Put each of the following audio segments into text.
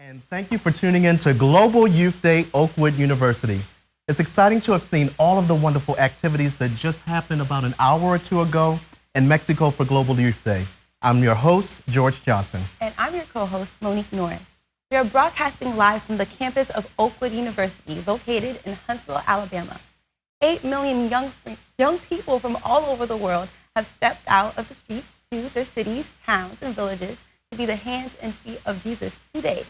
And thank you for tuning in to Global Youth Day, Oakwood University. It's exciting to have seen all of the wonderful activities that just happened about an hour or two ago in Mexico for Global Youth Day. I'm your host, George Johnson. And I'm your co-host, Monique Norris. We are broadcasting live from the campus of Oakwood University, located in Huntsville, Alabama. 8 million young people from all over the world have stepped out of the streets to their cities, towns, and villages to be the hands and feet of Jesus today.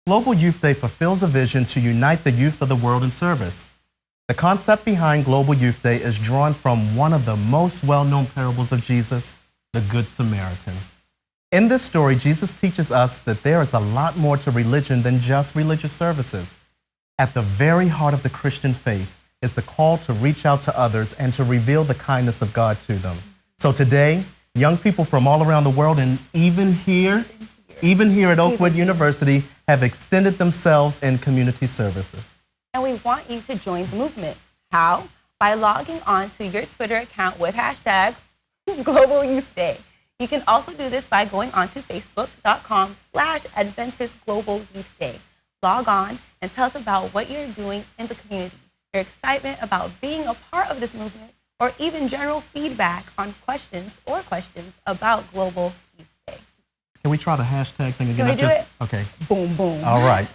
Global Youth Day fulfills a vision to unite the youth of the world in service. The concept behind Global Youth Day is drawn from one of the most well-known parables of Jesus, the Good Samaritan. In this story, Jesus teaches us that there is a lot more to religion than just religious services. At the very heart of the Christian faith is the call to reach out to others and to reveal the kindness of God to them. So today, young people from all around the world, and even here at Oakwood University, have extended themselves in community services. And we want you to join the movement. How? By logging on to your Twitter account with hashtag Global Youth Day. You can also do this by going on to facebook.com/Adventist Global Youth Day. Log on and tell us about what you're doing in the community, your excitement about being a part of this movement, or even general feedback on questions about Global Youth Day. Can we try the hashtag thing again? Can we do it? Okay. Boom, boom. All right.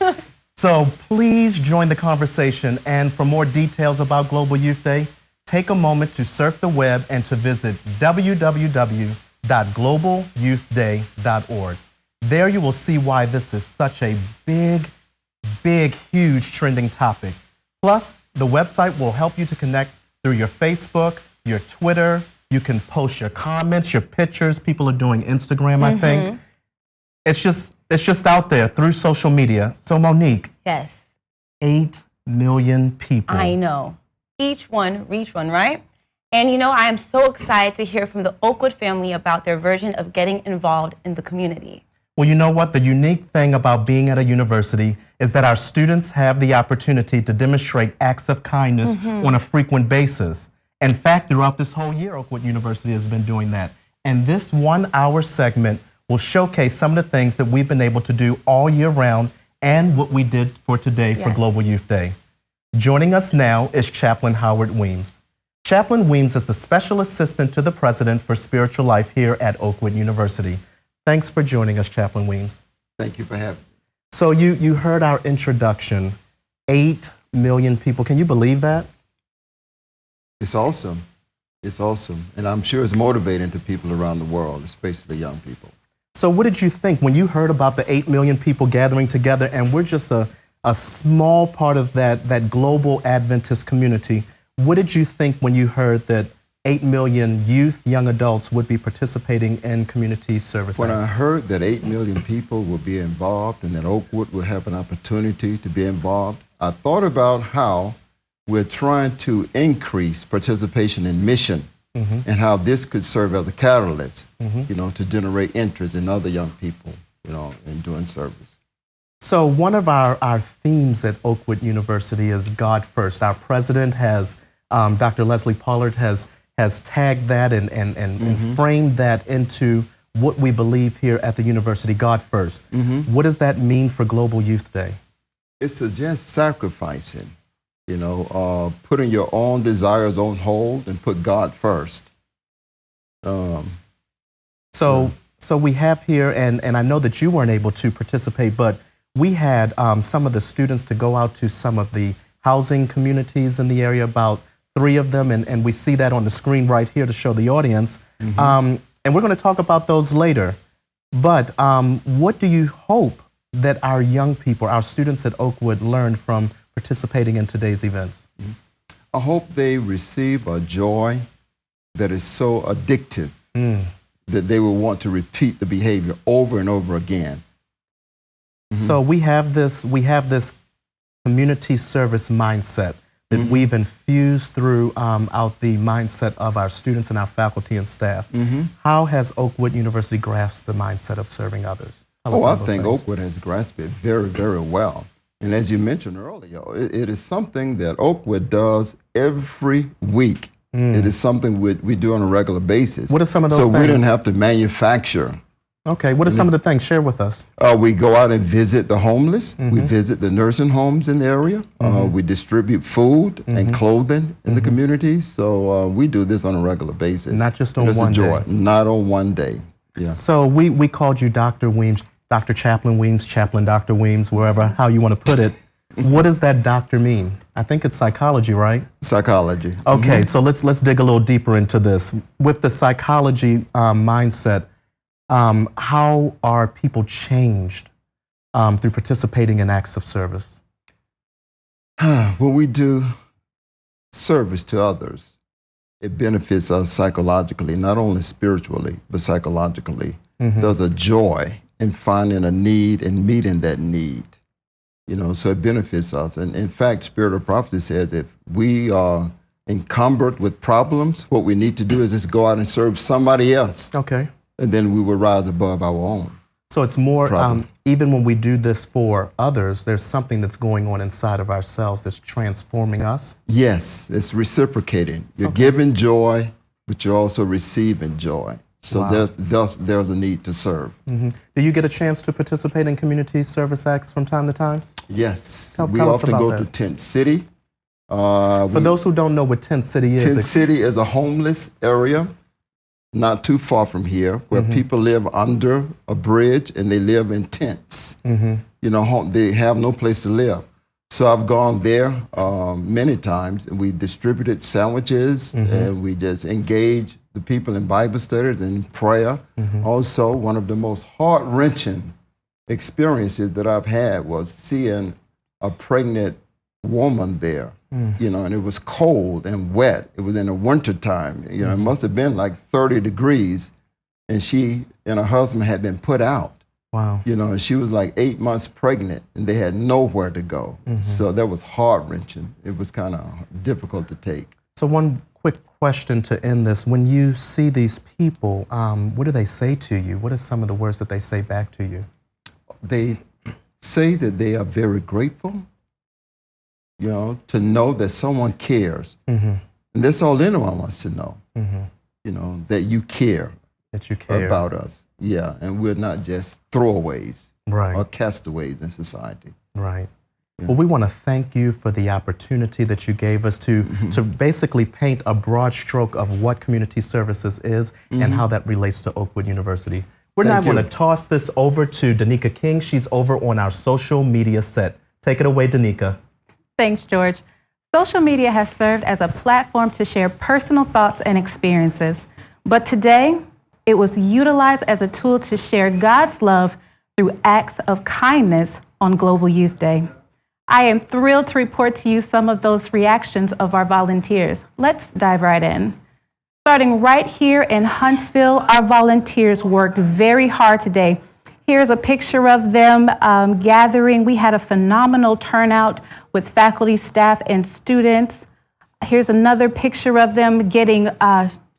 So please join the conversation. And for more details about Global Youth Day, take a moment to surf the web and to visit www.globalyouthday.org. There you will see why this is such a big, huge trending topic. Plus, the website will help you to connect through your Facebook, your Twitter. You can post your comments, your pictures. People are doing Instagram, I think. It's just out there through social media. So Monique. Yes. 8 million people. I know. Each one, reach one, right? And you know, I am so excited to hear from the Oakwood family about their version of getting involved in the community. Well, you know what? The unique thing about being at a university is that our students have the opportunity to demonstrate acts of kindness on a frequent basis. In fact, throughout this whole year, Oakwood University has been doing that. And this 1-hour segment will showcase some of the things that we've been able to do all year round and what we did for today for Global Youth Day. Joining us now is Chaplain Howard Weems. Chaplain Weems is the Special Assistant to the President for Spiritual Life here at Oakwood University. Thanks for joining us, Chaplain Weems. Thank you for having me. So you heard our introduction, 8 million people. Can you believe that? It's awesome. It's awesome. And I'm sure it's motivating to people around the world, especially young people. So what did you think when you heard about the 8 million people gathering together, and we're just a small part of that global Adventist community? What did you think when you heard that 8 million youth, young adults would be participating in community services? When I heard that 8 million people will be involved and that Oakwood will have an opportunity to be involved, I thought about how we're trying to increase participation in mission and how this could serve as a catalyst, you know, to generate interest in other young people, you know, in doing service. So one of our themes at Oakwood University is God First. Our president has, Dr. Leslie Pollard has tagged that and framed that into what we believe here at the university, God First. What does that mean for Global Youth Day? It's just sacrificing, you know, putting your own desires on hold and put God first. So we have here, and I know that you weren't able to participate, but we had some of the students to go out to some of the housing communities in the area, about 3 of them, and we see that on the screen right here to show the audience. And we're going to talk about those later. But what do you hope that our young people, our students at Oakwood, learn from participating in today's events? I hope they receive a joy that is so addictive that they will want to repeat the behavior over and over again. So we have this community service mindset that we've infused throughout the mindset of our students and our faculty and staff. How has Oakwood University grasped the mindset of serving others? I think Oakwood has grasped it very, very well. And as you mentioned earlier, it is something that Oakwood does every week. It is something we do on a regular basis. What are some of those things? So we didn't have to manufacture Okay, what are some of the things? Share with us. We go out and visit the homeless. We visit the nursing homes in the area. We distribute food and clothing in the community. So we do this on a regular basis. Not just on it's one a joy. day. Not on one day. Yeah. So we called you Dr. Weems, Dr. Chaplain Weems, Chaplain Dr. Weems, wherever, how you want to put it. What does that doctor mean? I think it's psychology, right? Psychology. Okay, so let's dig a little deeper into this. With the psychology mindset, how are people changed through participating in acts of service? When we do service to others, it benefits us psychologically, not only spiritually, but psychologically. There's a joy in finding a need and meeting that need. So it benefits us. And in fact, Spirit of Prophecy says if we are encumbered with problems, what we need to do is just go out and serve somebody else. Okay. And then we will rise above our own. So it's more, even when we do this for others, there's something that's going on inside of ourselves that's transforming us? Yes, it's reciprocating. You're giving joy, but you're also receiving joy. So there's a need to serve. Do you get a chance to participate in community service acts from time to time? Yes. Tell we us often about go that. to Tent City. For those who don't know what Tent City is. Tent City is a homeless area not too far from here where people live under a bridge and they live in tents. They have no place to live. So I've gone there many times, and we distributed sandwiches and we just engage the people in Bible studies and prayer. Also, one of the most heart-wrenching experiences that I've had was seeing a pregnant woman there, and it was cold and wet. It was in the winter time. It must have been like 30 degrees, and she and her husband had been put out. Wow. And she was like 8 months pregnant, and they had nowhere to go. So that was heart-wrenching. It was kind of difficult to take. So one quick question to end this. When you see these people, what do they say to you? What are some of the words that they say back to you? They say that they are very grateful, to know that someone cares. And that's all anyone wants to know, that you care. That you care. About us. Yeah, and we're not just throwaways or castaways in society. Right. Yeah. Well, we want to thank you for the opportunity that you gave us to basically paint a broad stroke of what community services is and how that relates to Oakwood University. We're now going to toss this over to Danica King. She's over on our social media set. Take it away, Danica. Thanks, George. Social media has served as a platform to share personal thoughts and experiences. But today, it was utilized as a tool to share God's love through acts of kindness on Global Youth Day. I am thrilled to report to you some of those reactions of our volunteers. Let's dive right in. Starting right here in Huntsville, our volunteers worked very hard today. Here's a picture of them gathering. We had a phenomenal turnout with faculty, staff, and students. Here's another picture of them getting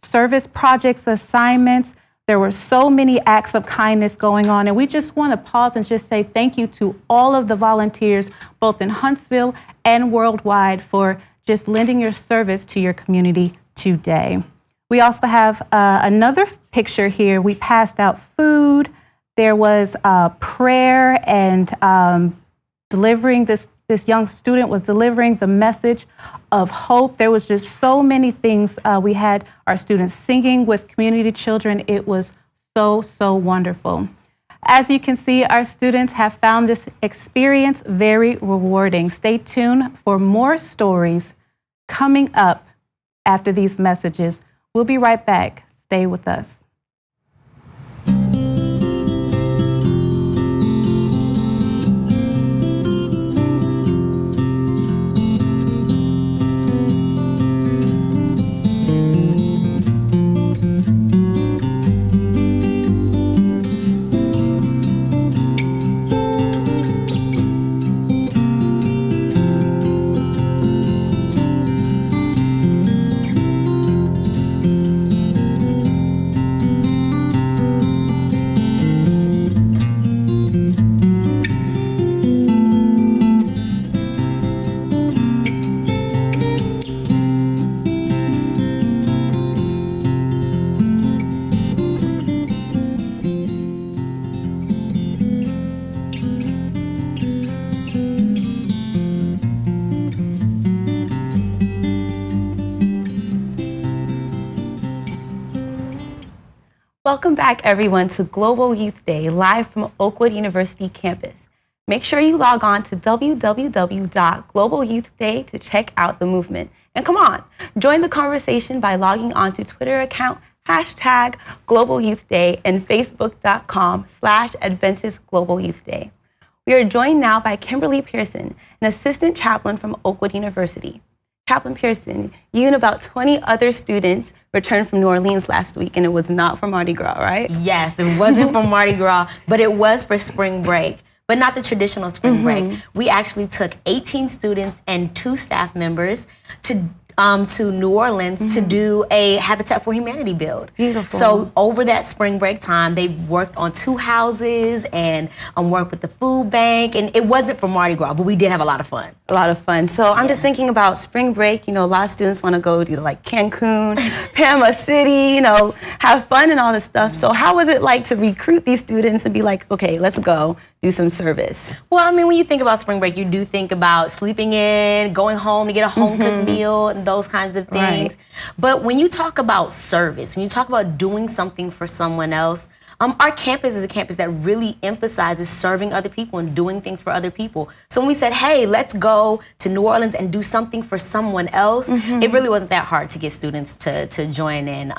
service projects, assignments. There were so many acts of kindness going on, and we just want to pause and just say thank you to all of the volunteers, both in Huntsville and worldwide, for just lending your service to your community today. We also have another picture here. We passed out food. There was prayer and delivering this young student was delivering the message of hope. There was just so many things. We had our students singing with community children. It was so, so wonderful. As you can see, our students have found this experience very rewarding. Stay tuned for more stories coming up after these messages. We'll be right back. Stay with us. Welcome back, everyone, to Global Youth Day, live from Oakwood University campus. Make sure you log on to www.globalyouthday to check out the movement. And come on, join the conversation by logging on to Twitter account #Global Youth Day and Facebook.com/Adventist Global Youth Day. We are joined now by Kimberly Pearson, an assistant chaplain from Oakwood University. Chaplain Pearson, you and about 20 other students returned from New Orleans last week, and it was not for Mardi Gras, right? Yes, it wasn't for Mardi Gras, but it was for spring break. But not the traditional spring break. We actually took 18 students and 2 staff members to New Orleans to do a Habitat for Humanity build. Beautiful. So over that spring break time, they worked on 2 houses and worked with the food bank. And it wasn't for Mardi Gras, but we did have a lot of fun. A lot of fun. So I'm just thinking about spring break. You know, a lot of students want to go to like Cancun, Panama City, you know, have fun and all this stuff. So how was it like to recruit these students and be like, okay, let's go do some service? Well, I mean, when you think about spring break, you do think about sleeping in, going home to get a home-cooked meal, and those kinds of things. Right. But when you talk about service, when you talk about doing something for someone else, our campus is a campus that really emphasizes serving other people and doing things for other people. So when we said, hey, let's go to New Orleans and do something for someone else, it really wasn't that hard to get students to join in.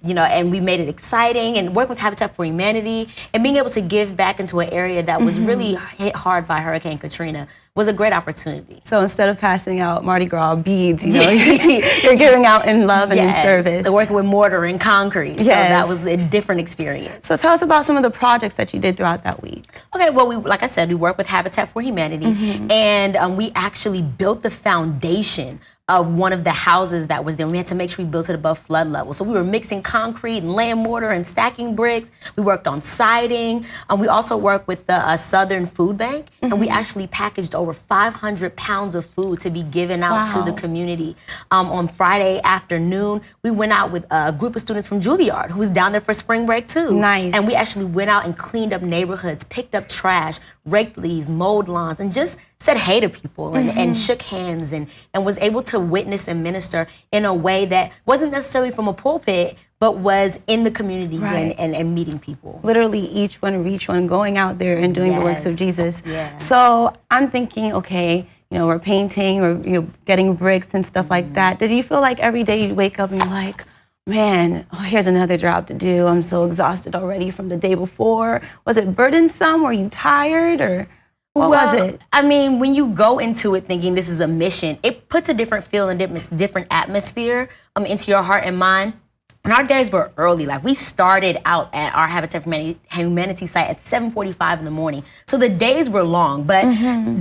You know, and we made it exciting, and working with Habitat for Humanity and being able to give back into an area that was really hit hard by Hurricane Katrina was a great opportunity. So instead of passing out Mardi Gras beads, you know, you're giving out in love and in service. So working with mortar and concrete. So that was a different experience. So tell us about some of the projects that you did throughout that week. Okay, well, like I said, we work with Habitat for Humanity, and we actually built the foundation of one of the houses that was there. We had to make sure we built it above flood level. So we were mixing concrete and laying mortar and stacking bricks. We worked on siding. We also worked with the Southern Food Bank, and we actually packaged over 500 pounds of food to be given out to the community. On Friday afternoon, we went out with a group of students from Juilliard who was down there for spring break too. Nice. And we actually went out and cleaned up neighborhoods, picked up trash, raked leaves, mowed lawns, and just said hey to people and shook hands and was able to witness and minister in a way that wasn't necessarily from a pulpit, but was in the community and meeting people. Literally each one reach one, going out there and doing the works of Jesus. Yeah. So I'm thinking, okay, you know, we're painting or getting bricks and stuff like that. Did you feel like every day you wake up and you're like, man, here's another job to do. I'm so exhausted already from the day before. Was it burdensome? Were you tired, or what was it? I mean, when you go into it thinking this is a mission, it puts a different feel and different atmosphere into your heart and mind. And our days were early. Like, we started out at our Habitat for Humanity site at 7:45 in the morning. So the days were long, but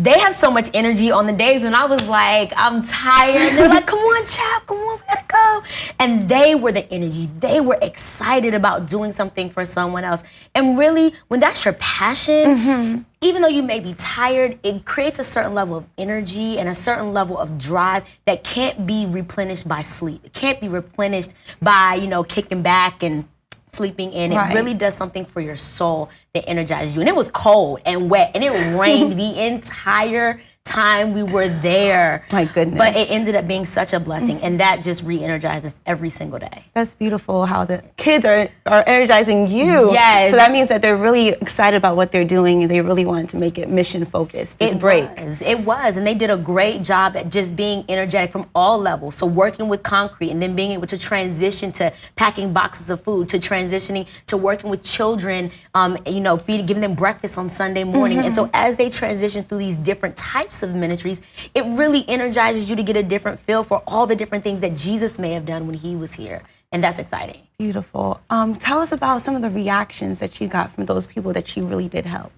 they have so much energy on the days when I was like, I'm tired. They're like, come on, Chap, come on, we gotta go. And they were the energy. They were excited about doing something for someone else. And really, when that's your passion, even though you may be tired, it creates a certain level of energy and a certain level of drive that can't be replenished by sleep. It can't be replenished by, you know, kicking back and sleeping in. It really does something for your soul that energizes you. And it was cold and wet, and it rained the entire time we were there. My goodness. But it ended up being such a blessing, and that just re-energizes every single day. That's beautiful how the kids are energizing you. Yes. So that means that they're really excited about what they're doing, and they really wanted to make it mission focused. It was, and they did a great job at just being energetic from all levels. So working with concrete, and then being able to transition to packing boxes of food, to transitioning to working with children, you know, giving them breakfast on Sunday morning. And so as they transition through these different types of ministries, it really energizes you to get a different feel for all the different things that Jesus may have done when he was here. And that's exciting. Beautiful. Tell us about some of the reactions that you got from those people that you really did help.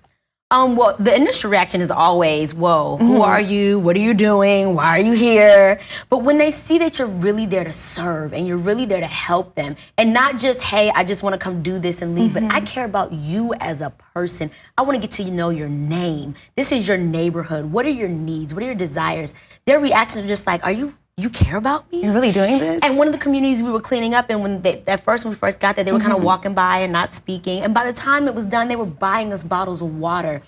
Well, the initial reaction is always, whoa, who are you? What are you doing? Why are you here? But when they see that you're really there to serve and you're really there to help them, and not just, hey, I just want to come do this and leave, but I care about you as a person. I want to get to know your name. This is your neighborhood. What are your needs? What are your desires? Their reactions are just like, you care about me? You're really doing this? And one of the communities we were cleaning up in, when we first got there, they were kind of walking by and not speaking. And by the time it was done, they were buying us bottles of water.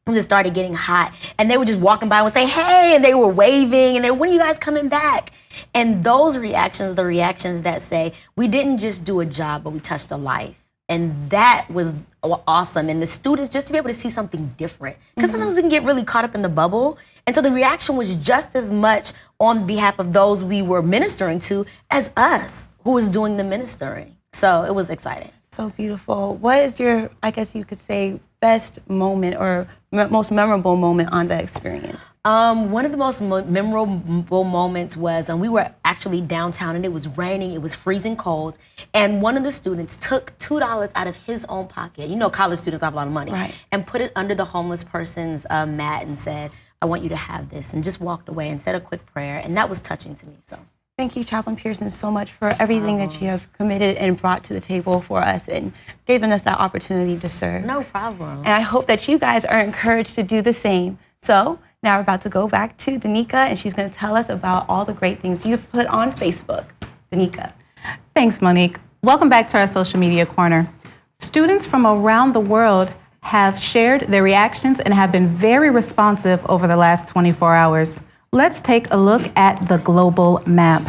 And it started getting hot. And they were just walking by and would say, hey, and they were waving, and when are you guys coming back? And those reactions, the reactions that say, we didn't just do a job, but we touched a life. And that was awesome. And the students, just to be able to see something different. Because sometimes we can get really caught up in the bubble. And so the reaction was just as much on behalf of those we were ministering to as us who was doing the ministering. So it was exciting. So beautiful. What is your, I guess you could say, best moment or most memorable moment on the experience? One of the most memorable moments was we were actually downtown and it was raining, it was freezing cold, and one of the students took $2 out of his own pocket. You know, college students have a lot of money. Right. And put it under the homeless person's mat and said, I want you to have this, and just walked away and said a quick prayer, and that was touching to me. So. Thank you, Chaplain Pearson, so much for everything that you have committed and brought to the table for us and given us that opportunity to serve. No problem. And I hope that you guys are encouraged to do the same. So now we're about to go back to Danica, and she's going to tell us about all the great things you've put on Facebook. Danica. Thanks, Monique. Welcome back to our social media corner. Students from around the world have shared their reactions and have been very responsive over the last 24 hours. Let's take a look at the global map.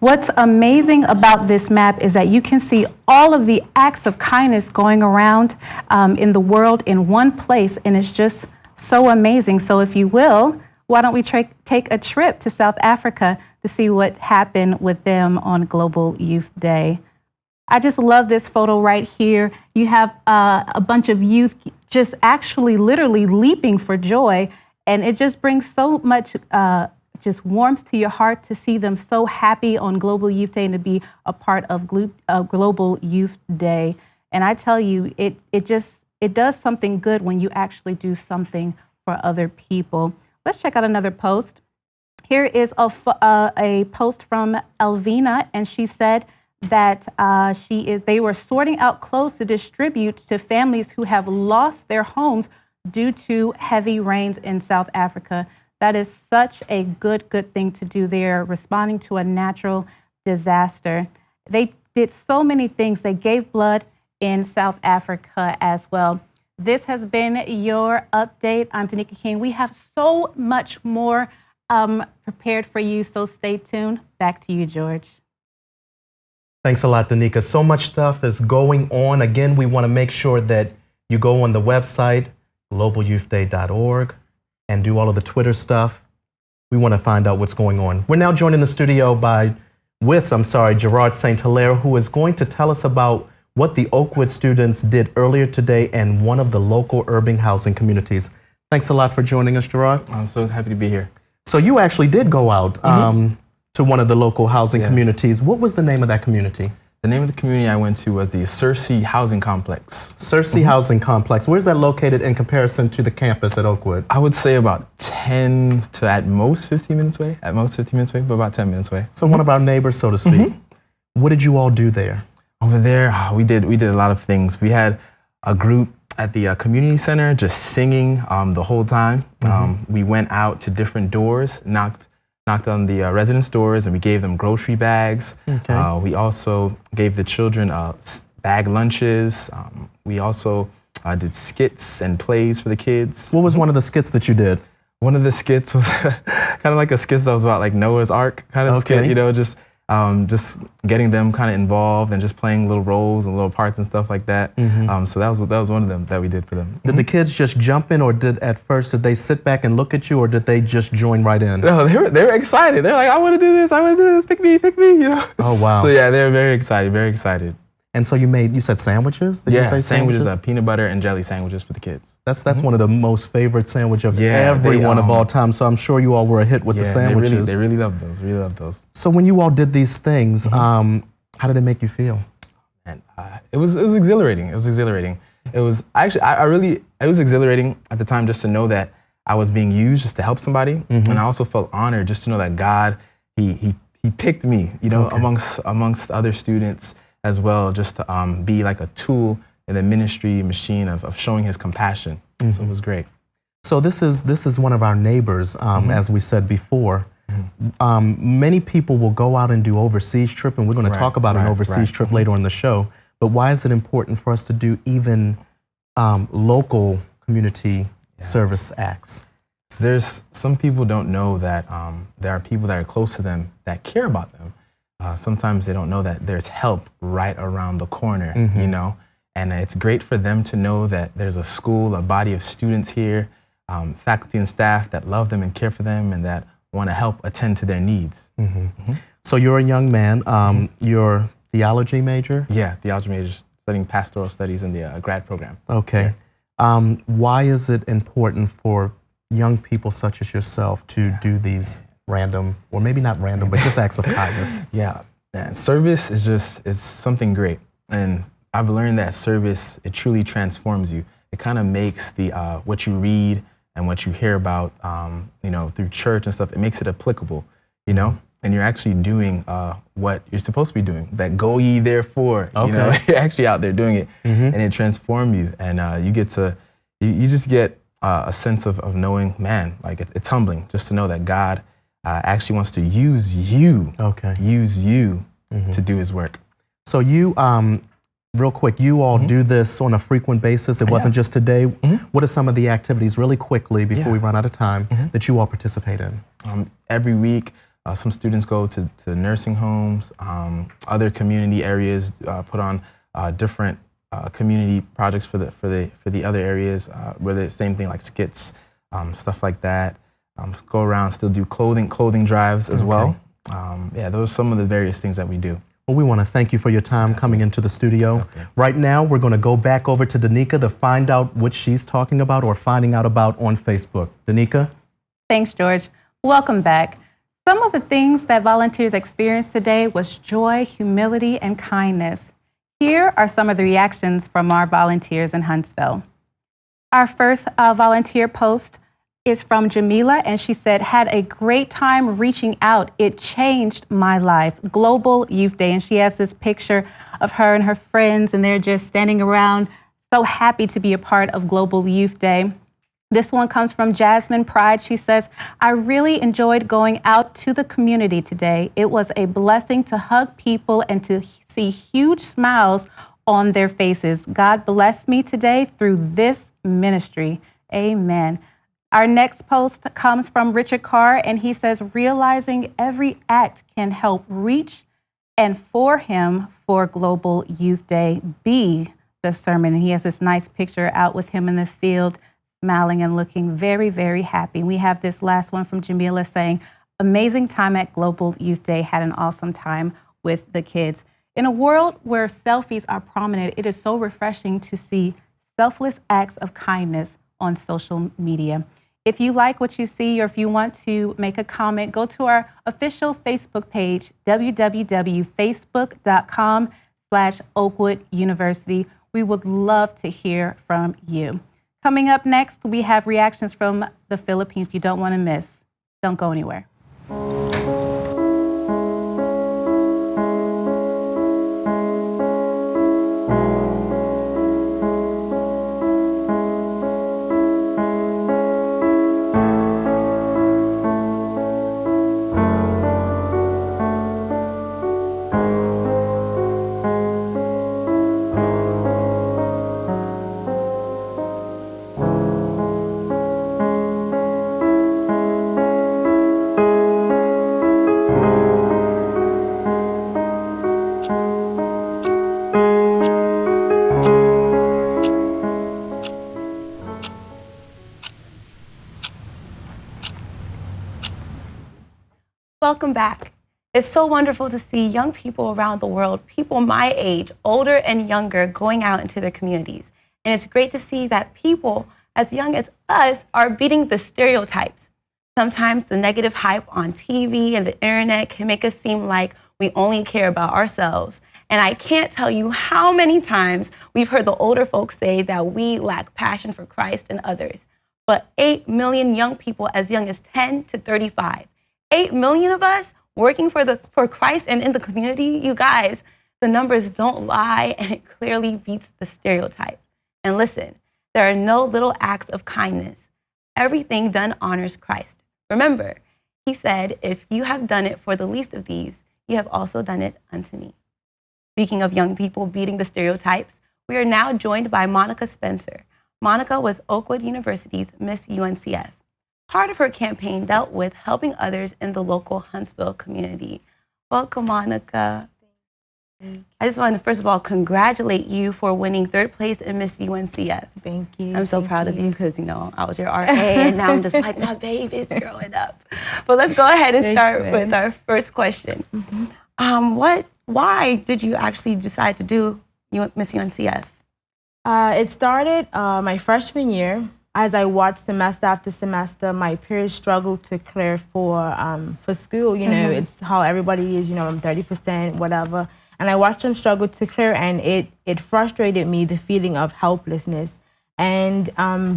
What's amazing about this map is that you can see all of the acts of kindness going around in the world in one place, and it's just so amazing. So if you will, why don't we take a trip to South Africa to see what happened with them on Global Youth Day. I just love this photo right here. You have a bunch of youth just actually literally leaping for joy. And it just brings so much just warmth to your heart to see them so happy on Global Youth Day and to be a part of Global Youth Day. And I tell you, it does something good when you actually do something for other people. Let's check out another post. Here is a post from Elvina, and she said that they were sorting out clothes to distribute to families who have lost their homes due to heavy rains in South Africa. That is such a good thing to do there, responding to a natural disaster. They did so many things. They gave blood in South Africa as well. This has been your update. I'm Danica King. We have so much more prepared for you, so stay tuned. Back to you, George. Thanks a lot, Danica. So much stuff is going on. Again, we want to make sure that you go on the website, globalyouthday.org, and do all of the Twitter stuff. We want to find out what's going on. We're now joined in the studio with Gerard St. Hilaire, who is going to tell us about what the Oakwood students did earlier today in one of the local urban housing communities. Thanks a lot for joining us, Gerard. I'm so happy to be here. So you actually did go out to one of the local housing communities. What was the name of that community? The name of the community I went to was the Cersei Housing Complex. Cersei Housing Complex. Where's that located in comparison to the campus at Oakwood? I would say about 10 to at most 15 minutes away. At most 15 minutes away, but about 10 minutes away. So one of our neighbors, so to speak. What did you all do there? Over there, we did a lot of things. We had a group at the community center just singing the whole time. We went out to different doors, knocked on the residents' doors, and we gave them grocery bags. Okay. We also gave the children bag lunches. We also did skits and plays for the kids. What was one of the skits that you did? One of the skits was kind of like a skit that was about like Noah's Ark kind of skit, you know, just getting them kind of involved and just playing little roles and little parts and stuff like that. So that was one of them that we did for them. Did the kids just jump in, or did they sit back and look at you, or did they just join right in? No, they were excited. They're like, I want to do this, pick me, you know. Oh wow. So yeah, they're very excited. And so you said sandwiches? Did you say sandwiches, peanut butter and jelly sandwiches for the kids. That's one of the most favorite sandwich of everyone of all time. So I'm sure you all were a hit with the sandwiches. They really love those. So when you all did these things, how did it make you feel? And it was exhilarating. It was exhilarating. It was actually it was exhilarating at the time just to know that I was being used just to help somebody, and I also felt honored just to know that God he picked me, you know, amongst other students as well, just to be like a tool in the ministry machine of showing His compassion. So it was great. So this is one of our neighbors, as we said before. Many people will go out and do overseas trip, and we're going to talk about an overseas trip later on the show. But why is it important for us to do even local community service acts? There's some people don't know that there are people that are close to them that care about them. Sometimes they don't know that there's help right around the corner, you know, And it's great for them to know that there's a school, a body of students here, faculty and staff that love them and care for them and that want to help attend to their needs. So you're a young man. You're theology major? Yeah, theology major, studying pastoral studies in the grad program. Okay. Why is it important for young people such as yourself to do these random, or maybe not random, but just acts of kindness? Yeah, service is something great. And I've learned that service, it truly transforms you. It kind of makes the what you read and what you hear about, through church and stuff, it makes it applicable, and you're actually doing what you're supposed to be doing. That go ye therefore, you're actually out there doing it, and it transforms you, and you get to, you just get a sense of knowing, man, like it's humbling just to know that God actually wants to use you, to do His work. So you, real quick, you all do this on a frequent basis. It wasn't just today. What are some of the activities, really quickly, before we run out of time, that you all participate in? Every week, some students go to nursing homes, other community areas, put on different community projects for the other areas, where the same thing like skits, stuff like that. Go around, still do clothing drives as well. Those are some of the various things that we do. Well, we want to thank you for your time coming into the studio. Right now, we're going to go back over to Danica to find out what she's talking about or finding out about on Facebook. Danica? Thanks, George. Welcome back. Some of the things that volunteers experienced today was joy, humility, and kindness. Here are some of the reactions from our volunteers in Huntsville. Our first volunteer post is from Jamila, and she said, had a great time reaching out. It changed my life. Global Youth Day. And she has this picture of her and her friends, and they're just standing around, so happy to be a part of Global Youth Day. This one comes from Jasmine Pride. She says, I really enjoyed going out to the community today. It was a blessing to hug people and to see huge smiles on their faces. God bless me today through this ministry. Amen. Our next post comes from Richard Carr, and he says, realizing every act can help reach, and for him, for Global Youth Day, be the sermon. And he has this nice picture out with him in the field, smiling and looking very, very happy. We have this last one from Jamila saying, amazing time at Global Youth Day, had an awesome time with the kids. In a world where selfies are prominent, it is so refreshing to see selfless acts of kindness on social media. If you like what you see, or if you want to make a comment, go to our official Facebook page, www.facebook.com/Oakwood University. We would love to hear from you. Coming up next, we have reactions from the Philippines you don't want to miss. Don't go anywhere. Welcome back. It's so wonderful to see young people around the world, people my age, older and younger, going out into their communities. And it's great to see that people as young as us are beating the stereotypes. Sometimes the negative hype on TV and the internet can make us seem like we only care about ourselves. And I can't tell you how many times we've heard the older folks say that we lack passion for Christ and others. But 8 million young people as young as 10 to 35. 8 million of us working for Christ and in the community. You guys, the numbers don't lie, and it clearly beats the stereotype. And listen, there are no little acts of kindness. Everything done honors Christ. Remember, he said, if you have done it for the least of these, you have also done it unto me. Speaking of young people beating the stereotypes, we are now joined by Monica Spencer. Monica was Oakwood University's Miss UNCF. Part of her campaign dealt with helping others in the local Huntsville community. Welcome, Monica. I just want to, first of all, congratulate you for winning 3rd place in Miss UNCF. Thank you. I'm so proud of you because, you know, I was your RA and now I'm just like, my baby's growing up. But let's go ahead and start with our first question. Why did you actually decide to do Miss UNCF? It started my freshman year. As I watched semester after semester, my peers struggled to clear for school. You know, it's how everybody is, you know, I'm 30%, whatever. And I watched them struggle to clear, and it frustrated me, the feeling of helplessness. And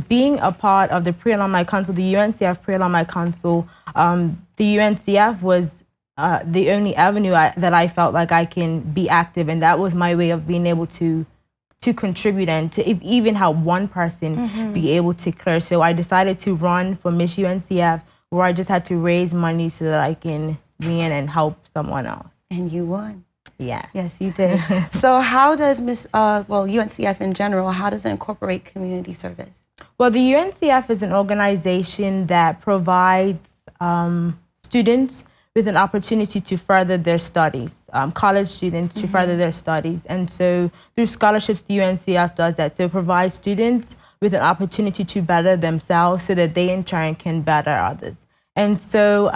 being a part of the Pre-Alumni Council, the UNCF Pre-Alumni Council, the UNCF was the only avenue that I felt like I can be active, and that was my way of being able to contribute and to even help one person be able to clear. So I decided to run for Miss UNCF, where I just had to raise money so that I can win and help someone else. And you won. Yes. Yes, you did. So how does UNCF in general, how does it incorporate community service? Well, the UNCF is an organization that provides students with an opportunity to further their studies, college students to further their studies. And so through scholarships, the UNCF does that. So it provides students with an opportunity to better themselves so that they in turn can better others. And so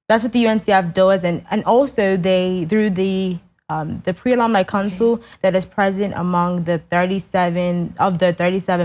that's what the UNCF does. And also they, through the Pre-Alumni Council that is present among the 37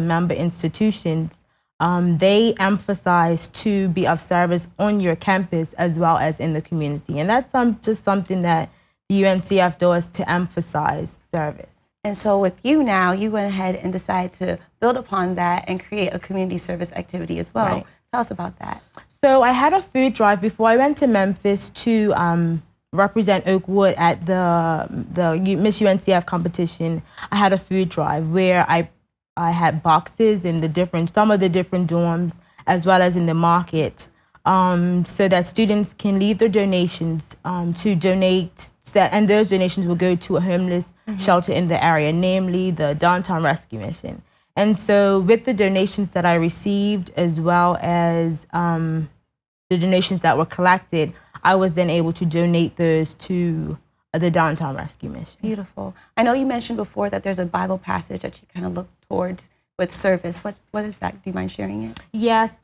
member institutions, they emphasize to be of service on your campus as well as in the community. And that's just something that the UNCF does to emphasize service. And so with you now, you went ahead and decided to build upon that and create a community service activity as well. Right. Tell us about that. So I had a food drive before I went to Memphis to represent Oakwood at the Miss UNCF competition. I had a food drive where I had boxes in some of the different dorms as well as in the market, so that students can leave their donations to donate, and those donations will go to a homeless shelter in the area, namely the Downtown Rescue Mission. And so with the donations that I received as well as the donations that were collected, I was then able to donate those to the Downtown Rescue Mission. Beautiful. I know you mentioned before that there's a Bible passage that you kind of look towards with service. What is that? Do you mind sharing it? Yes.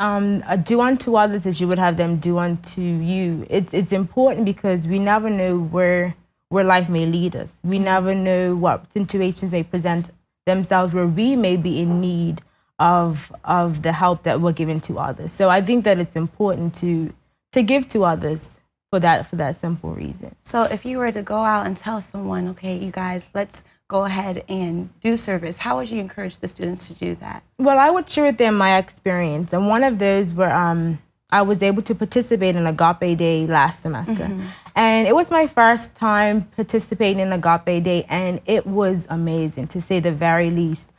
Do unto others as you would have them do unto you. It's important because we never know where life may lead us. We never know what situations may present themselves where we may be in need of the help that we're giving to others. So I think that it's important to give to others for that simple reason. So if you were to go out and tell someone, okay, you guys, let's go ahead and do service, how would you encourage the students to do that? Well, I would share with them my experience. And one of those were I was able to participate in Agape Day last semester. And it was my first time participating in Agape Day, and it was amazing, to say the very least.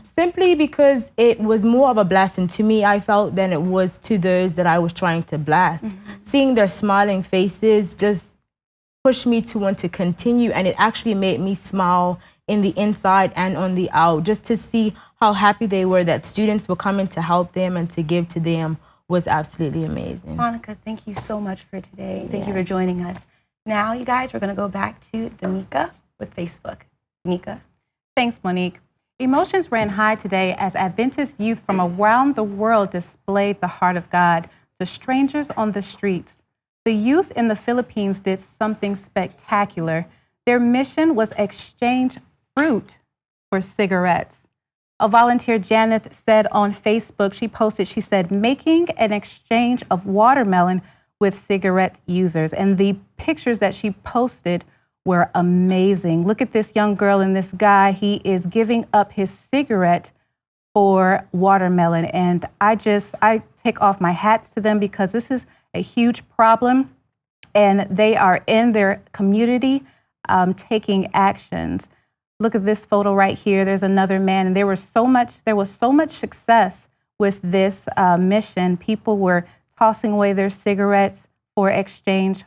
Simply because it was more of a blessing to me, I felt, than it was to those that I was trying to bless. Seeing their smiling faces just pushed me to want to continue, and it actually made me smile in the inside and on the out. Just to see how happy they were that students were coming to help them and to give to them was absolutely amazing. Monica, thank you so much for today. Thank you for joining us. Now, you guys, we're going to go back to Danica with Facebook. Danica. Thanks, Monique. Emotions ran high today as Adventist youth from around the world displayed the heart of God to strangers on the streets. The youth in the Philippines did something spectacular. Their mission was exchange fruit for cigarettes. A volunteer, Janet, said on Facebook, she said, making an exchange of watermelon with cigarette users. And the pictures that she posted were amazing. Look at this young girl and this guy. He is giving up his cigarette for watermelon. And I take off my hats to them because this is a huge problem. And they are in their community taking actions. Look at this photo right here. There's another man, and there was so much success with this mission. People were tossing away their cigarettes for exchange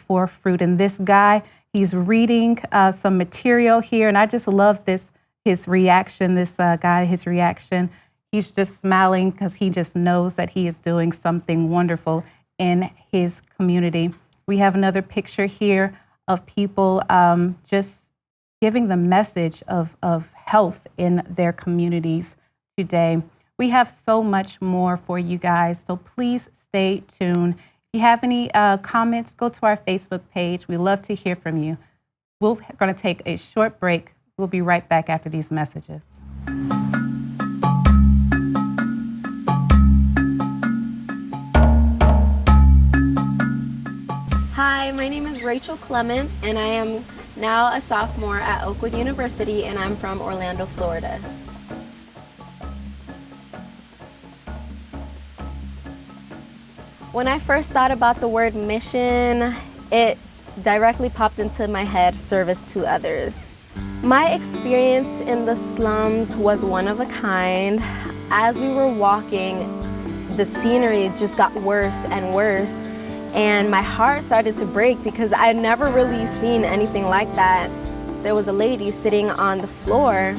for fruit. And this guy, he's reading some material here, and I just love his reaction. This guy, his reaction. He's just smiling because he just knows that he is doing something wonderful in his community. We have another picture here of people just giving the message of health in their communities today. We have so much more for you guys, so please stay tuned. If you have any comments, go to our Facebook page. We love to hear from you. We're going to take a short break. We'll be right back after these messages. Hi, my name is Rachel Clement, and I am now a sophomore at Oakwood University, and I'm from Orlando, Florida. When I first thought about the word mission, it directly popped into my head, service to others. My experience in the slums was one of a kind. As we were walking, the scenery just got worse and worse, and my heart started to break because I'd never really seen anything like that. There was a lady sitting on the floor,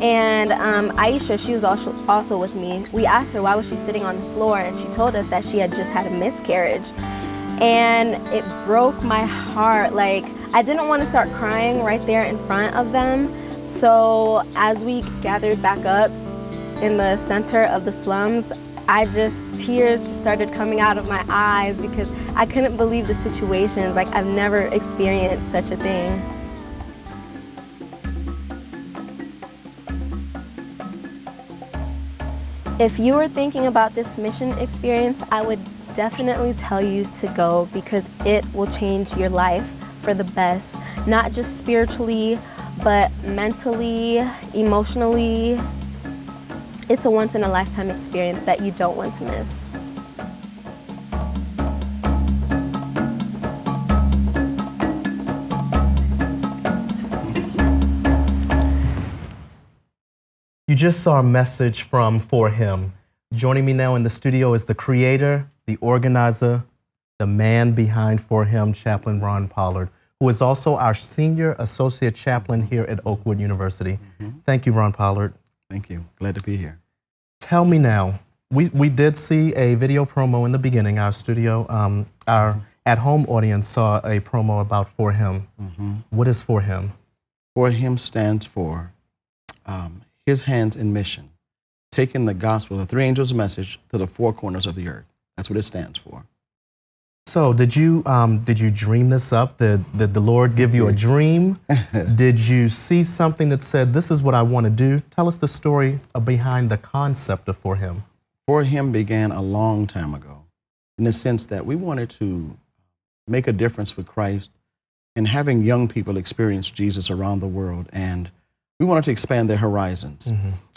and Aisha, she was also with me. We asked her why was she sitting on the floor, and she told us that she had just had a miscarriage. And it broke my heart. Like, I didn't want to start crying right there in front of them. So as we gathered back up in the center of the slums, tears just started coming out of my eyes because I couldn't believe the situations. Like, I've never experienced such a thing. If you were thinking about this mission experience, I would definitely tell you to go because it will change your life for the best, not just spiritually, but mentally, emotionally. It's a once-in-a-lifetime experience that you don't want to miss. You just saw a message from For Him. Joining me now in the studio is the creator, the organizer, the man behind For Him, Chaplain Ron Pollard, who is also our senior associate chaplain here at Oakwood University. Thank you, Ron Pollard. Thank you. Glad to be here. Tell me now, we did see a video promo in the beginning. Our studio, our at-home audience saw a promo about For Him. What is For Him? For Him stands for His hands in mission, taking the gospel, the three angels' message to the four corners of the earth. That's what it stands for. So did you dream this up? Did the Lord give you a dream? Did you see something that said, this is what I want to do? Tell us the story behind the concept of For Him. For Him began a long time ago, in the sense that we wanted to make a difference for Christ and having young people experience Jesus around the world. And we wanted to expand their horizons.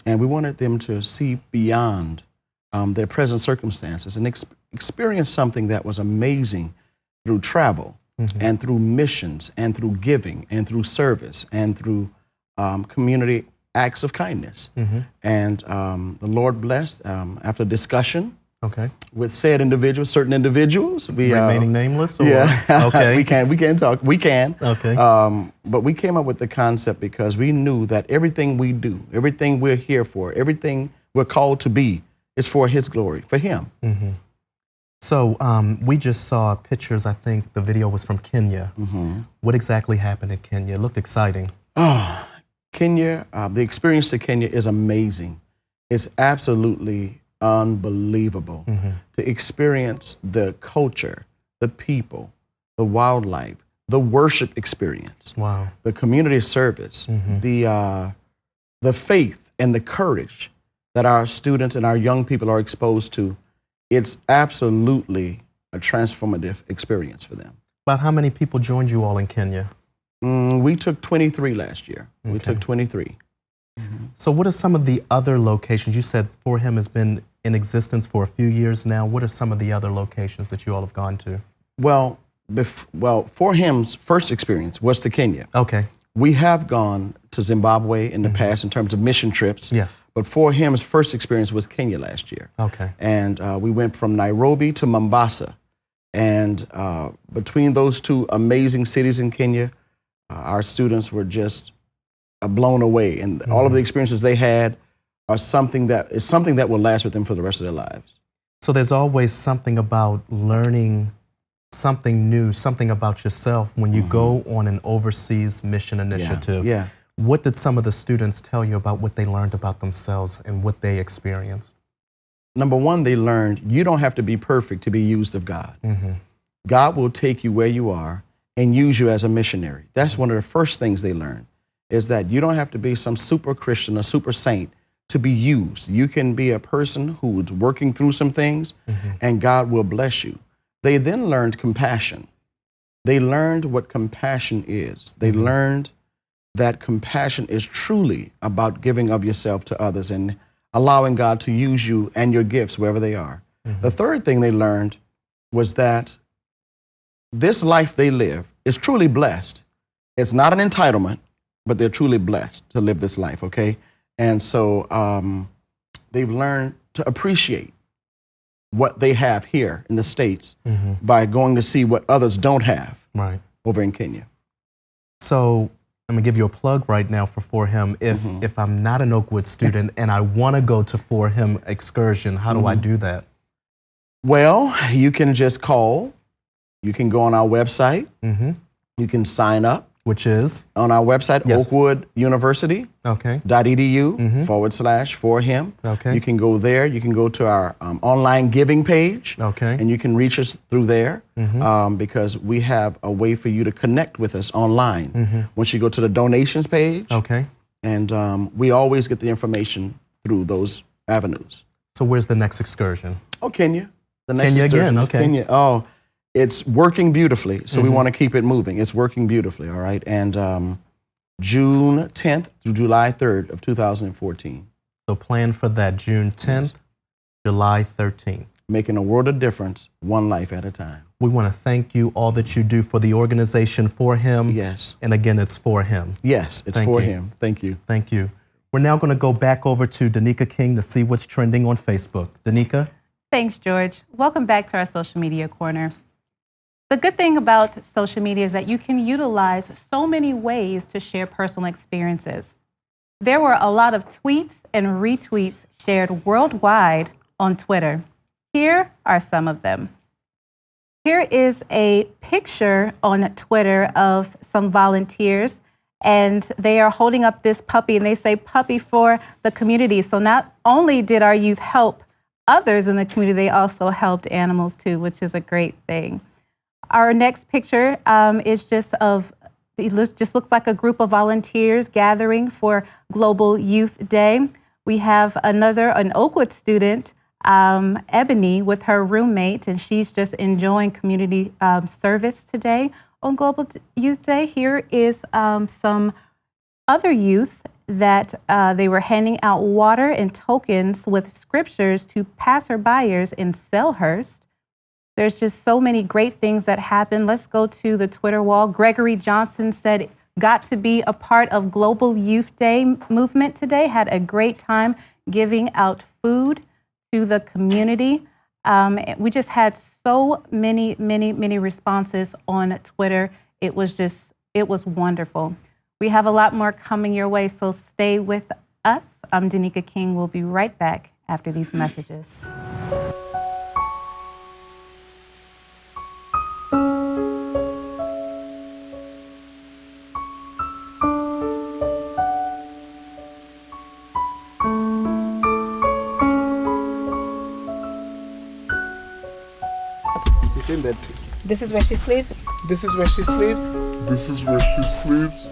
And we wanted them to see beyond their present circumstances and experience something that was amazing through travel and through missions and through giving and through service and through community acts of kindness. And the Lord blessed after discussion with said individuals, certain individuals. Remaining nameless? Or? Yeah, okay. we can talk. We can. Okay. But we came up with the concept because we knew that everything we do, everything we're here for, everything we're called to be, is for His glory, for Him. So we just saw pictures. I think the video was from Kenya. What exactly happened in Kenya? It looked exciting. Oh, Kenya, the experience to Kenya is amazing. It's absolutely unbelievable to experience the culture, the people, the wildlife, the worship experience, the community service, the faith and the courage that our students and our young people are exposed to. It's absolutely a transformative experience for them. About how many people joined you all in Kenya? We took 23 last year. We took 23. So what are some of the other locations? You said For Him has been in existence for a few years now. What are some of the other locations that you all have gone to? Well, For Him's first experience was to Kenya. Okay. We have gone to Zimbabwe in the past in terms of mission trips. Yes. But For Him's first experience was Kenya last year. Okay. And we went from Nairobi to Mombasa. And between those two amazing cities in Kenya, our students were just blown away. And all of the experiences they had are something that will last with them for the rest of their lives. So there's always something about learning something new, something about yourself when you go on an overseas mission initiative. Yeah. What did some of the students tell you about what they learned about themselves and what they experienced? Number one, they learned you don't have to be perfect to be used of God. God will take you where you are and use you as a missionary. That's one of the first things they learned, is that you don't have to be some super Christian or super saint to be used. You can be a person who's working through some things and God will bless you. They then learned compassion. They learned what compassion is. They learned that compassion is truly about giving of yourself to others and allowing God to use you and your gifts wherever they are. The third thing they learned was that this life they live is truly blessed. It's not an entitlement, but they're truly blessed to live this life, okay? And so they've learned to appreciate what they have here in the States by going to see what others don't have over in Kenya. So I'm gonna give you a plug right now for For Him. If I'm not an Oakwood student and I wanna go to For Him excursion, how do I do that? Well, you can just call. You can go on our website. You can sign up. Which is? On our website, Oakwood University. .edu/ For Him. You can go there. You can go to our online giving page. And you can reach us through there because we have a way for you to connect with us online. Once you go to the donations page. And we always get the information through those avenues. So where's the next excursion? Oh, Kenya. The next Kenya excursion again, is Kenya. Oh, it's working beautifully, so we want to keep it moving. It's working beautifully, all right? And June 10th through July 3rd of 2014. So plan for that, June 10th, July 13th. Making a world of difference, one life at a time. We want to thank you, all that you do for the organization For Him. Yes. And again, it's For Him. Yes, it's Thank For you. Him. Thank you. Thank you. We're now going to go back over to Danica King to see what's trending on Facebook. Danica? Thanks, George. Welcome back to our social media corner. The good thing about social media is that you can utilize so many ways to share personal experiences. There were a lot of tweets and retweets shared worldwide on Twitter. Here are some of them. Here is a picture on Twitter of some volunteers, and they are holding up this puppy, and they say puppy for the community. So not only did our youth help others in the community, they also helped animals too, which is a great thing. Our next picture is just looks like a group of volunteers gathering for Global Youth Day. We have an Oakwood student, Ebony, with her roommate, and she's just enjoying community service today on Global Youth Day. Here is some other youth that they were handing out water and tokens with scriptures to passerbyers in Selhurst. There's just so many great things that happen. Let's go to the Twitter wall. Gregory Johnson said, got to be a part of Global Youth Day movement today. Had a great time giving out food to the community. We just had so many responses on Twitter. It was wonderful. We have a lot more coming your way, so stay with us. I'm Danica King. We'll be right back after these messages. This is where she sleeps. This is where she sleeps. This is where she sleeps.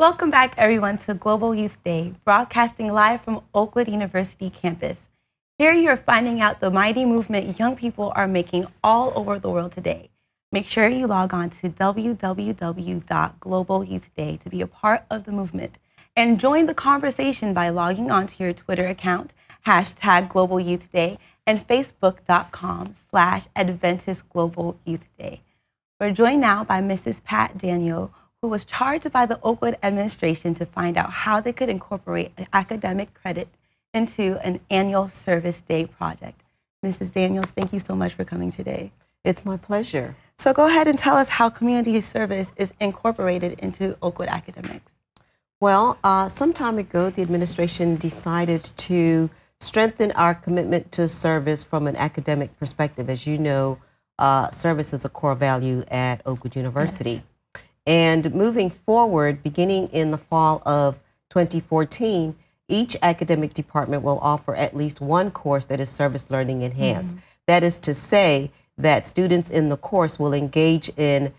Welcome back, everyone, to Global Youth Day, broadcasting live from Oakwood University campus. Here you're finding out the mighty movement young people are making all over the world today. Make sure you log on to www.globalyouthday to be a part of the movement and join the conversation by logging onto your Twitter account, #GlobalYouthDay, and Facebook.com/Adventist Global Youth Day. We're joined now by Mrs. Pat Daniel, who was charged by the Oakwood administration to find out how they could incorporate academic credit into an annual service day project. Mrs. Daniels, thank you so much for coming today. It's my pleasure. So go ahead and tell us how community service is incorporated into Oakwood academics. Well, some time ago, the administration decided to strengthen our commitment to service from an academic perspective. As you know, service is a core value at Oakwood University. Yes. And moving forward, beginning in the fall of 2014, each academic department will offer at least one course that is service learning enhanced. That is to say that students in the course will engage in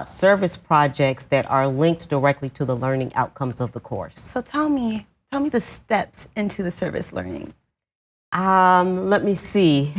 service projects that are linked directly to the learning outcomes of the course. So tell me the steps into the service learning. Let me see.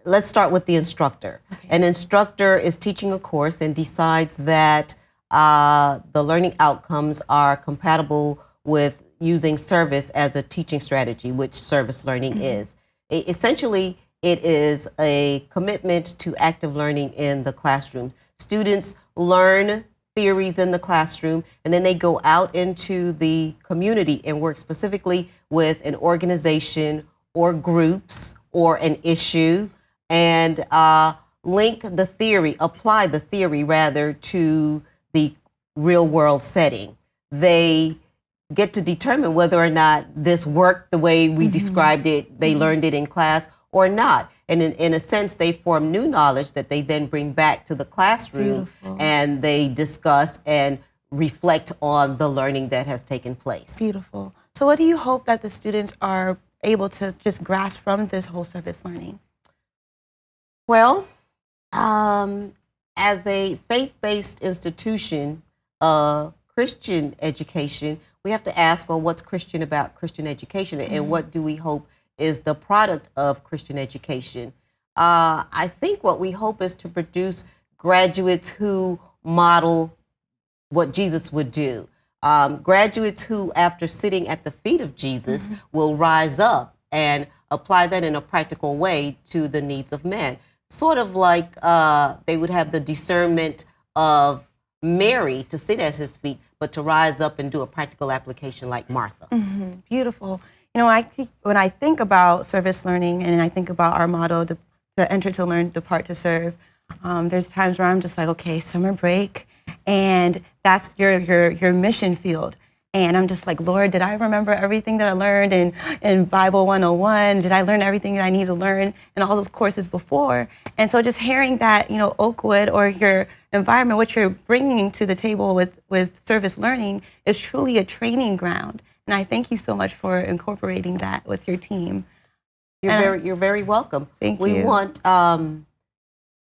Let's start with the instructor. Okay. An instructor is teaching a course and decides that the learning outcomes are compatible with using service as a teaching strategy, which service learning is. Essentially, it is a commitment to active learning in the classroom. Students learn theories in the classroom, and then they go out into the community and work specifically with an organization or groups or an issue, and link the theory, apply the theory rather, to the real world setting. They get to determine whether or not this worked the way we described it, they learned it in class, or not. And in a sense, they form new knowledge that they then bring back to the classroom. Beautiful. And they discuss and reflect on the learning that has taken place. Beautiful. So what do you hope that the students are able to just grasp from this whole service learning? Well, as a faith-based institution, Christian education, we have to ask, well, what's Christian about Christian education, and what do we hope is the product of Christian education? I think what we hope is to produce graduates who model what Jesus would do. Graduates who, after sitting at the feet of Jesus, will rise up and apply that in a practical way to the needs of men. Sort of like they would have the discernment of Mary to sit at his feet, but to rise up and do a practical application like Martha. Beautiful. You know, when I think about service learning and I think about our motto, to enter to learn, depart to serve, there's times where I'm just like, okay, summer break, and that's your mission field. And I'm just like, Lord, did I remember everything that I learned in Bible 101? Did I learn everything that I need to learn in all those courses before? And so just hearing that, you know, Oakwood or your environment, what you're bringing to the table with service learning is truly a training ground. And I thank you so much for incorporating that with your team. You're very welcome. Thank you. We want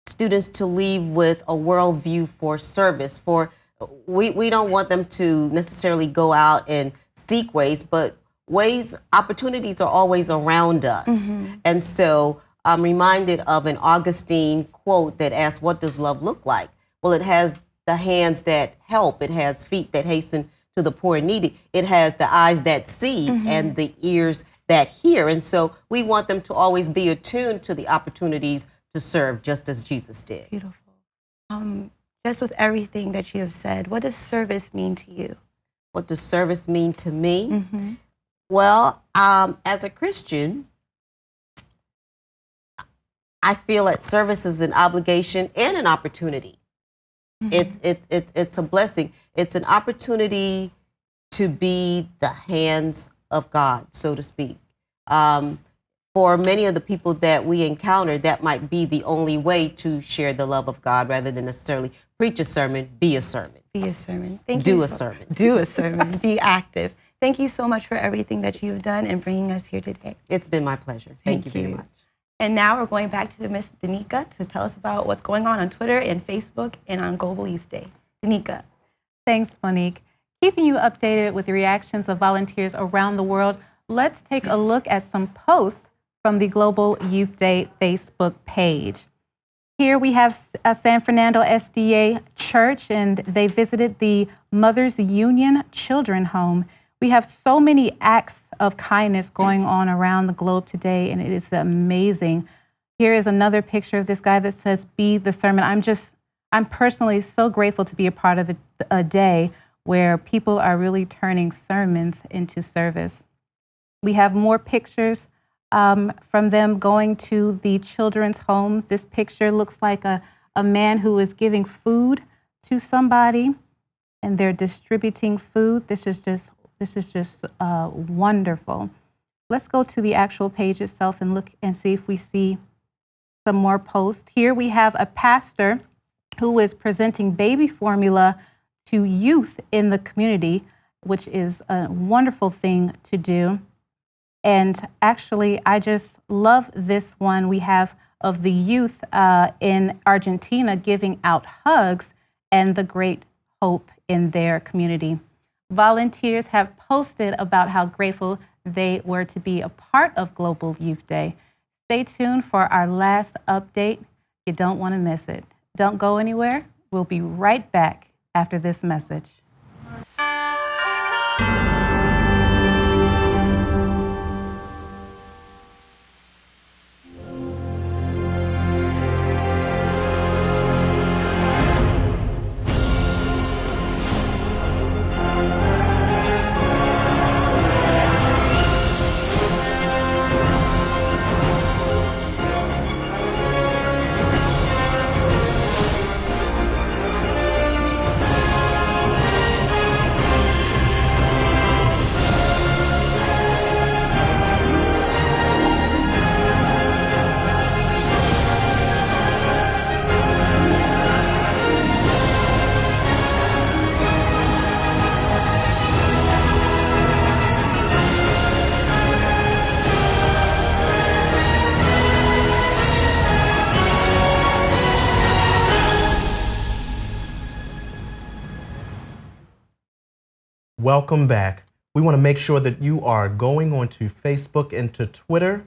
students to leave with a worldview for service. We don't want them to necessarily go out and seek ways, but opportunities are always around us. And so I'm reminded of an Augustine quote that asks, what does love look like? Well, it has the hands that help. It has feet that hasten to the poor and needy. It has the eyes that see and the ears that hear. And so we want them to always be attuned to the opportunities to serve, just as Jesus did. Beautiful. Just with everything that you have said, what does service mean to you? What does service mean to me? Well, as a Christian, I feel that service is an obligation and an opportunity. It's a blessing. It's an opportunity to be the hands of God, so to speak. For many of the people that we encounter, that might be the only way to share the love of God, rather than necessarily preach a sermon, be a sermon. Be a sermon. Thank you. Do a sermon. Do a sermon. Be active. Thank you so much for everything that you've done and bringing us here today. It's been my pleasure. Thank you very much. And now we're going back to Miss Danica to tell us about what's going on Twitter and Facebook and on Global Youth Day. Danica. Thanks, Monique. Keeping you updated with the reactions of volunteers around the world, let's take a look at some posts from the Global Youth Day Facebook page. Here we have a San Fernando SDA Church, and they visited the Mothers Union Children Home. We have so many acts of kindness going on around the globe today, and it is amazing. Here is another picture of this guy that says, "Be the sermon." I'm personally so grateful to be a part of a day where people are really turning sermons into service. We have more pictures from them going to the children's home. This picture looks like a man who is giving food to somebody, and they're distributing food. This is just wonderful. Let's go to the actual page itself and look and see if we see some more posts. Here we have a pastor who is presenting baby formula to youth in the community, which is a wonderful thing to do. And actually, I just love this one we have of the youth in Argentina giving out hugs and the great hope in their community. Volunteers have posted about how grateful they were to be a part of Global Youth Day. Stay tuned for our last update. You don't want to miss it. Don't go anywhere. We'll be right back after this message. Welcome back. We want to make sure that you are going onto Facebook and to Twitter.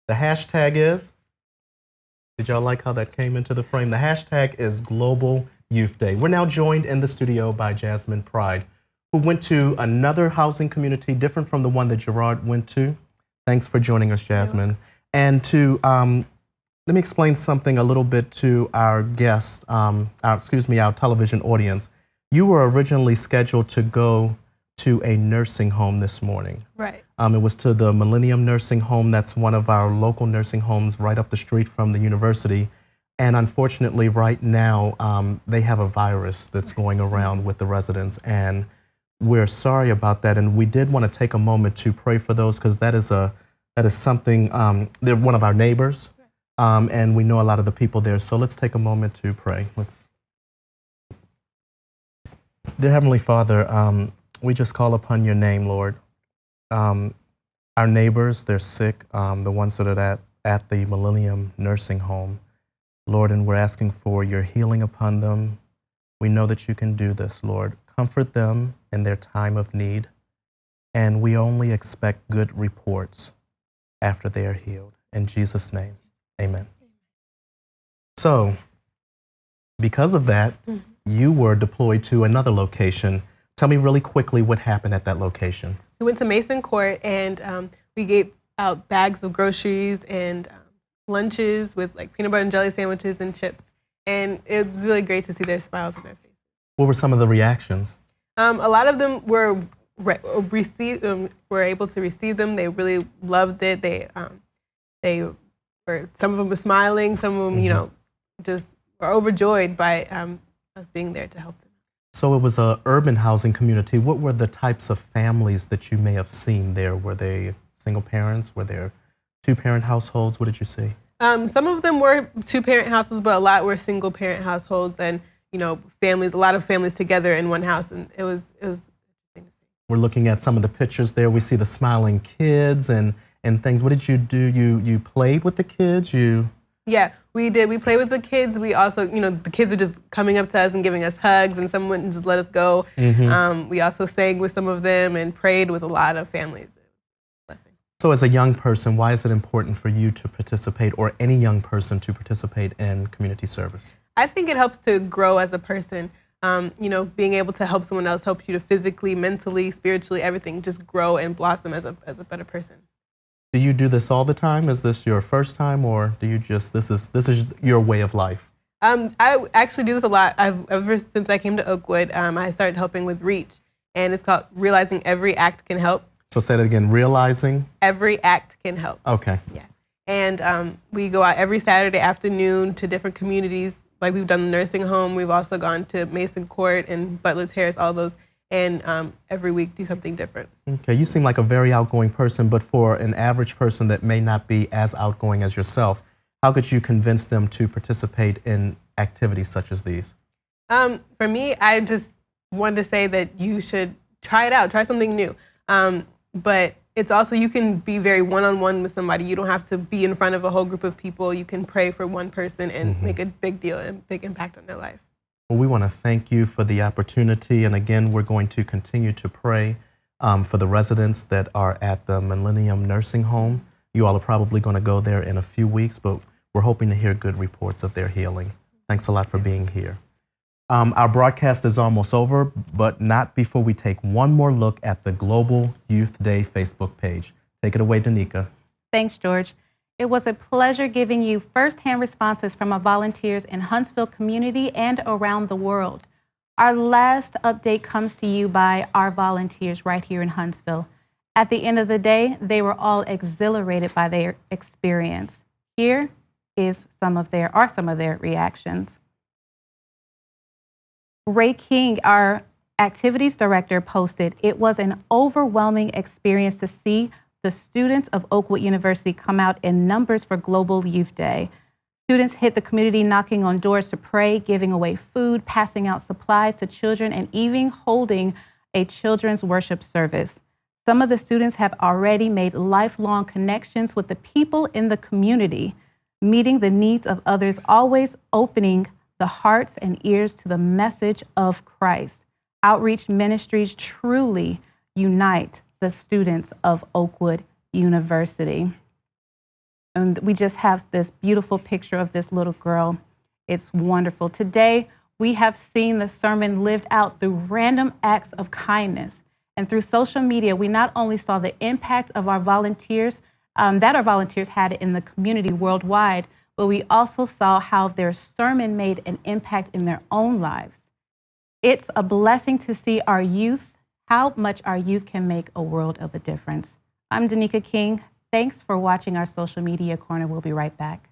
The hashtag is, did y'all like how that came into the frame? The hashtag is Global Youth Day. We're now joined in the studio by Jasmine Pride, who went to another housing community different from the one that Gerard went to. Thanks for joining us, Jasmine. And to, let me explain something a little bit to our guests, our television audience. You were originally scheduled to go to a nursing home this morning. Right. It was to the Millennium Nursing Home. That's one of our local nursing homes right up the street from the university. And unfortunately, right now, they have a virus that's going around with the residents. And we're sorry about that. And we did want to take a moment to pray for those, because that is something, they're one of our neighbors. And we know a lot of the people there. So let's take a moment to pray. Dear Heavenly Father, we just call upon your name, Lord. Our neighbors, they're sick, the ones that are at the Millennium Nursing Home, Lord, and we're asking for your healing upon them. We know that you can do this, Lord. Comfort them in their time of need, and we only expect good reports after they are healed. In Jesus' name, amen. So, because of that, you were deployed to another location. Tell me really quickly what happened at that location. We went to Mason Court, and we gave out bags of groceries and lunches with like peanut butter and jelly sandwiches and chips. And it was really great to see their smiles on their faces. What were some of the reactions? A lot of them were able to receive them. They really loved it. Some of them were smiling. Some of them, just were overjoyed by us being there to help them. So it was an urban housing community. What were the types of families that you may have seen there? Were they single parents? Were there two-parent households? What did you see? Some of them were two-parent households, but a lot were single-parent households, and families. A lot of families together in one house, and it was interesting to see. We're looking at some of the pictures there. We see the smiling kids and things. What did you do? You played with the kids? Yeah, we did. We played with the kids. We also, the kids are just coming up to us and giving us hugs, and some wouldn't just let us go. We also sang with some of them and prayed with a lot of families. Blessing. So as a young person, why is it important for you to participate, or any young person to participate in community service? I think it helps to grow as a person. Being able to help someone else helps you to physically, mentally, spiritually, everything, just grow and blossom as a better person. Do you do this all the time? Is this your first time, or do you just, this is your way of life? I actually do this a lot. Ever since I came to Oakwood, I started helping with Reach, and it's called Realizing Every Act Can Help. So say that again, realizing? Every act can help. Okay. Yeah. And we go out every Saturday afternoon to different communities. Like we've done the nursing home. We've also gone to Mason Court and Butler Terrace, all those. And every week do something different. Okay, you seem like a very outgoing person, but for an average person that may not be as outgoing as yourself, how could you convince them to participate in activities such as these? For me, I just wanted to say that you should try it out, try something new. But it's also, you can be very one-on-one with somebody. You don't have to be in front of a whole group of people. You can pray for one person and make a big deal and big impact on their life. Well, we want to thank you for the opportunity. And again, we're going to continue to pray for the residents that are at the Millennium Nursing Home. You all are probably going to go there in a few weeks, but we're hoping to hear good reports of their healing. Thanks a lot for being here. Our broadcast is almost over, but not before we take one more look at the Global Youth Day Facebook page. Take it away, Danica. Thanks, George. It was a pleasure giving you firsthand responses from our volunteers in Huntsville community and around the world. Our last update comes to you by our volunteers right here in Huntsville. At the end of the day, they were all exhilarated by their experience. Here is some of their reactions. Ray King, our activities director, posted, "It was an overwhelming experience to see the students of Oakwood University come out in numbers for Global Youth Day. Students hit the community knocking on doors to pray, giving away food, passing out supplies to children, and even holding a children's worship service. Some of the students have already made lifelong connections with the people in the community, meeting the needs of others, always opening the hearts and ears to the message of Christ. Outreach ministries truly unite the students of Oakwood University." And we just have this beautiful picture of this little girl. It's wonderful. Today, we have seen the sermon lived out through random acts of kindness. And through social media, we not only saw the impact of our volunteers, that our volunteers had in the community worldwide, but we also saw how their sermon made an impact in their own lives. It's a blessing to see our youth, how much our youth can make a world of a difference. I'm Danica King. Thanks for watching our Social Media Corner. We'll be right back.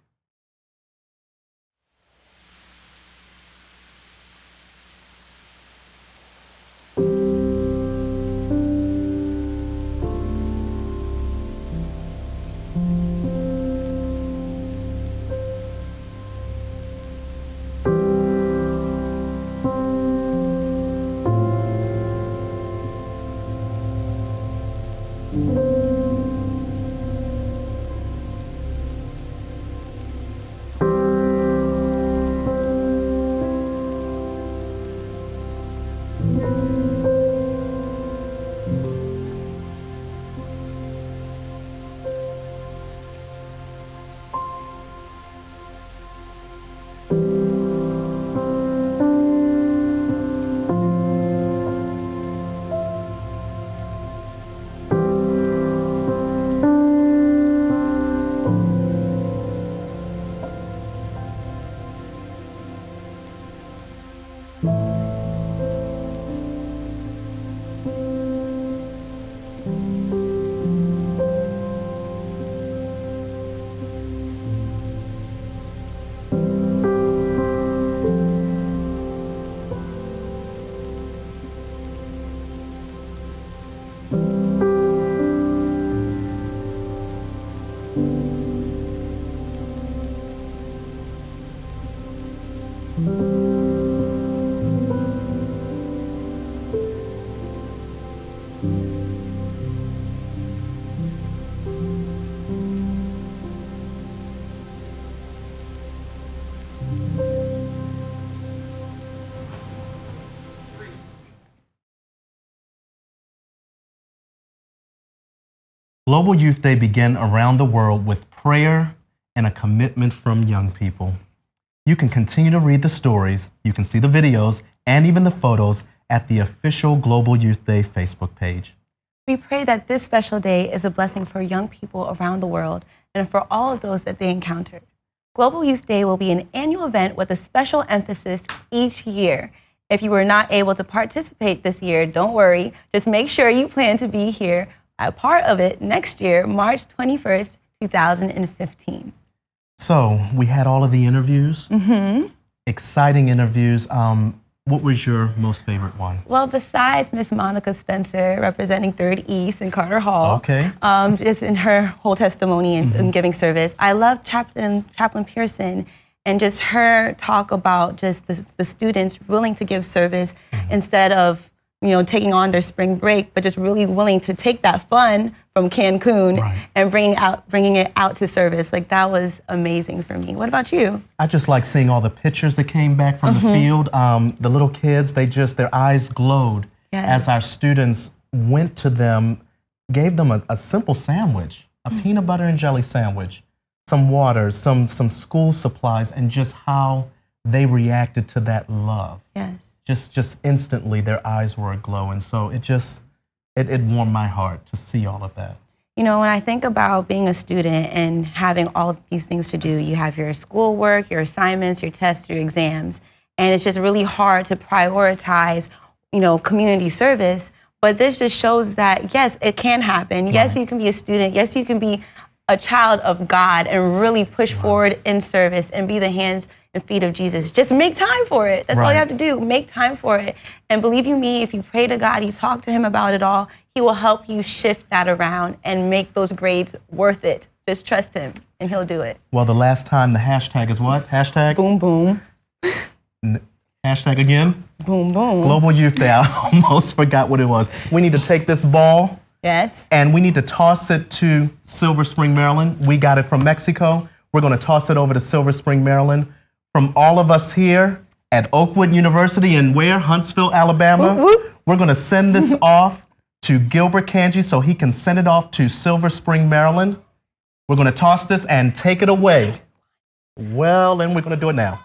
Global Youth Day began around the world with prayer and a commitment from young people. You can continue to read the stories, you can see the videos, and even the photos at the official Global Youth Day Facebook page. We pray that this special day is a blessing for young people around the world and for all of those that they encountered. Global Youth Day will be an annual event with a special emphasis each year. If you were not able to participate this year, don't worry. Just make sure you plan to be here, a part of it, next year, March 21st, 2015. So we had all of the interviews, exciting interviews. What was your most favorite one? Well, besides Miss Monica Spencer representing 3rd East and Carter Hall, just in her whole testimony and giving service, I love Chaplain Pearson and just her talk about just the students willing to give service instead of taking on their spring break, but just really willing to take that fun from Cancun and bringing it out to service. Like, that was amazing for me. What about you? I just like seeing all the pictures that came back from the field. The little kids, their eyes glowed as our students went to them, gave them a simple sandwich, a peanut butter and jelly sandwich, some water, some school supplies, and just how they reacted to that love. Yes. Just instantly, their eyes were aglow, and so it warmed my heart to see all of that. When I think about being a student and having all of these things to do, you have your schoolwork, your assignments, your tests, your exams, and it's just really hard to prioritize, community service. But this just shows that, yes, it can happen. Yes, you can be a student. Yes, you can be a child of God and really push forward in service and be the hands and feet of Jesus. Just make time for it. That's all you have to do. Make time for it. And believe you me, if you pray to God, you talk to him about it all, he will help you shift that around and make those grades worth it. Just trust him and he'll do it. Well, the last time the hashtag is what? Hashtag? Boom, boom. Hashtag again? Boom, boom. Global Youth Day. I almost forgot what it was. We need to take this ball. Yes. And we need to toss it to Silver Spring, Maryland. We got it from Mexico. We're going to toss it over to Silver Spring, Maryland. From all of us here at Oakwood University in where? Huntsville, Alabama. Whoop, whoop. We're going to send this off to Gilbert Kanji so he can send it off to Silver Spring, Maryland. We're going to toss this and take it away. Well, then we're going to do it now.